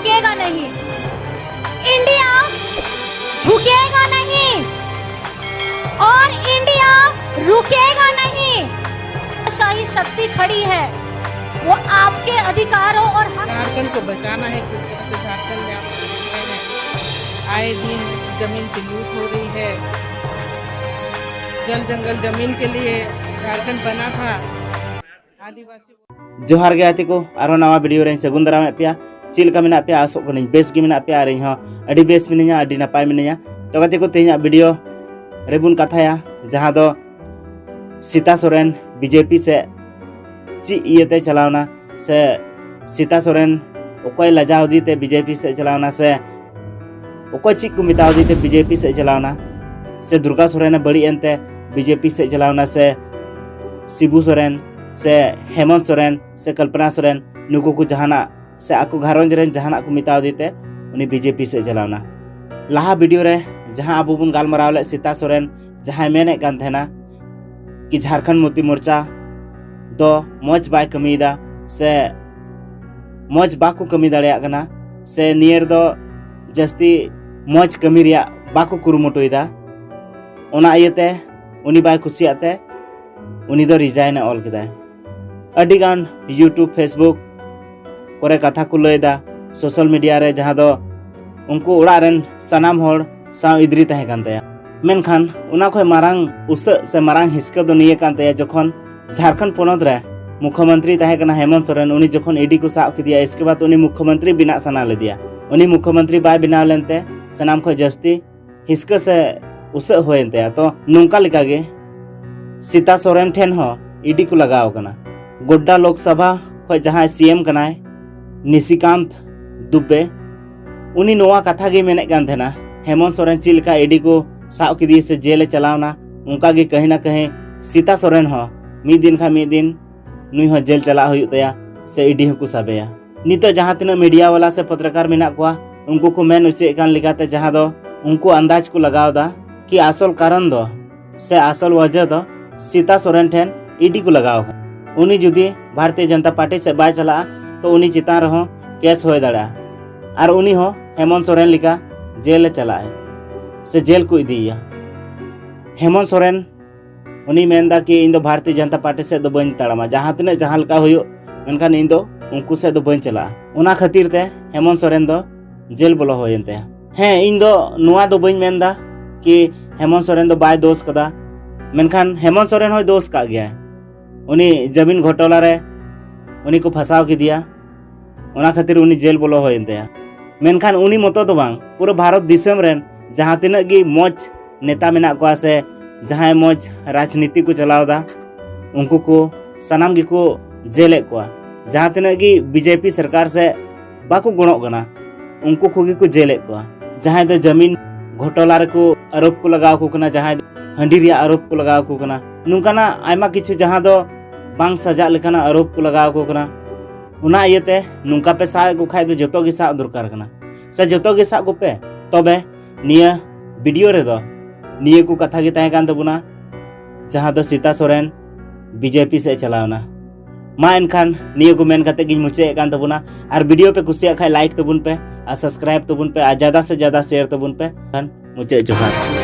झुकेगा नहीं, इंडिया झुकेगा नहीं और इंडिया रुकेगा नहीं। शाही शक्ति खड़ी है, वो आपके अधिकारों और झारखंड को बचाना है। किस तरह से झारखंड में आप आए दिन जमीन की लूट हो रही है। जल जंगल जमीन के लिए झारखंड बना था। आदिवासी जोहार गे आते को आरो नवा वीडियो रे सगुन दाराम पे चिलका मेना पे आसो को बेस गे मेना पे आ रही हूं अडी बेस मिनिया अडी नपाय मिनिया तो गाते को तेया वीडियो रेबुन कथाया जहां दो सीता सोरेन बीजेपी से ची इयते चलावना से सीता सोरेन ओकोय लजाव दीते बीजेपी से चलावना से ओकोय ची को मिताव दीते बीजेपी से चलावना से दुर्गा सोरेन बड़ी एनते बीजेपी से चलावना से शिबू सोरेन से हेमंत सोरेन से कल्पना सोरेन नुकु को जहाना से आकु घारंज रेन जहाना को मिताव दीते उनी बीजेपी से चलावना लाहा वीडियो रे जहां अबु बुन गालमराव ले सीता सोरेन जहां मेने कान थेना कि झारखंड मुक्ति मोर्चा दो मौज बाय कमीदा से मौज बाको कमी दाड़िया कना से नियर दो जस्ती मौज कमी रिया बाको कुरुमुटुइदा ओना इयते उनी बाय खुशियाते उनी दो रिजाइन ऑल केदा अडिगान यूट्यूब फेसबुक कोरे कथा को लैदा सोशल मीडिया रे जहां दो उनको उड़ा रेन सनाम होड़ साव इद्री तहे कान तया मेनखान उना खोय मारांग उस से मारांग हिस्का दो निये कान तया जखन झारखंड पोनोत रे मुख्यमंत्री तहे कना हेमंत सोरेन उनी जखन ईडी को साव किदिया इसके बाद उनी मुख्यमंत्री बिना सना लेदिया उनी मुख्यमंत्री बाय बिना लेनते सनाम खोय जस्ती हिस्का से उस होयनते तो नुंका लिकागे सीता सोरेन ठेन हो ईडी को लगाव कना गोड्डा लोकसभा खोय जहां सीएम कनाय निशिकांत दुबे उनी नोवा कथा गे मेने कान थेना हेमंत सोरेन चिलका ईडी को साव किदी से जेल चलावना उनका गे कहीं ना कहीं सीता सोरेन हो मी दिन खा मी दिन नुई हो जेल चला हुई तया से ईडी को साबेया नितो जहां तिना मीडिया वाला से पत्रकार मेना कोआ उनको को मेन उचे कान लिकाते जहां दो उनको अंदाज को लगावदा कि असल कारण दो से असल वजह दो सीता सोरेन ठेन ईडी को लगाव उनी जुदी भारतीय जनता पार्टी से बाय चला तो उनी चितान रहो केस होय दाड़ा और उनी हो हेमंत सोरेन लिका जेल चला है से जेल को इदिया हेमंत सोरेन उनी मेनदा कि इन दो भारतीय जनता पार्टी से दो बन तड़मा जहां तिने जहां लका हुयो मेनखान इन दो उनको से दो बन चला उना खातिर ते हेमंत सोरेन दो जेल बोलो होयनते हैं इन दो नुआ दो बन मेनदा कि हेमंत सोरेन दो बाय दोष कदा मेनखान हेमंत सोरेन होय दोष का गया उनी जमीन घोटाला रे उनी को फसाव की दिया उना खातिर उनी जेल बोलो होयनते मेनखान उनी मतो तो बांग पूरा भारत दिसम रेन जहां तिना गी मौज नेता मेना को से जहां मौज राजनीति को चलावदा उनको को सनाम गी को जेले को जहां तिना गी बीजेपी सरकार से बाको गणो गना उनको खुगी को जेले को जहां दो जमीन घोटाला रे को आरोप को लगाव को कना जहां हंडी रिया आरोप को लगाव को कना नुकाना आयमा किछु जहां दो बांग सजा लेकाना आरोप को लगाव को कना उना इयते नुंका पे साव को खाय दो जतो गे साव दरकार कना से जतो गे साव को पे तबे निया वीडियो रे दो निये को कथा गे तहे कान तबुना जहां दो सीता सोरेन बीजेपी से चलावना मा एनखान निये को मेन कते गिन मुचे कान तबुना और वीडियो पे कुसिया खाय लाइक तबुन पे और सब्सक्राइब तबुन पे और ज्यादा से ज्यादा शेयर तबुन पे मुचे जोहार।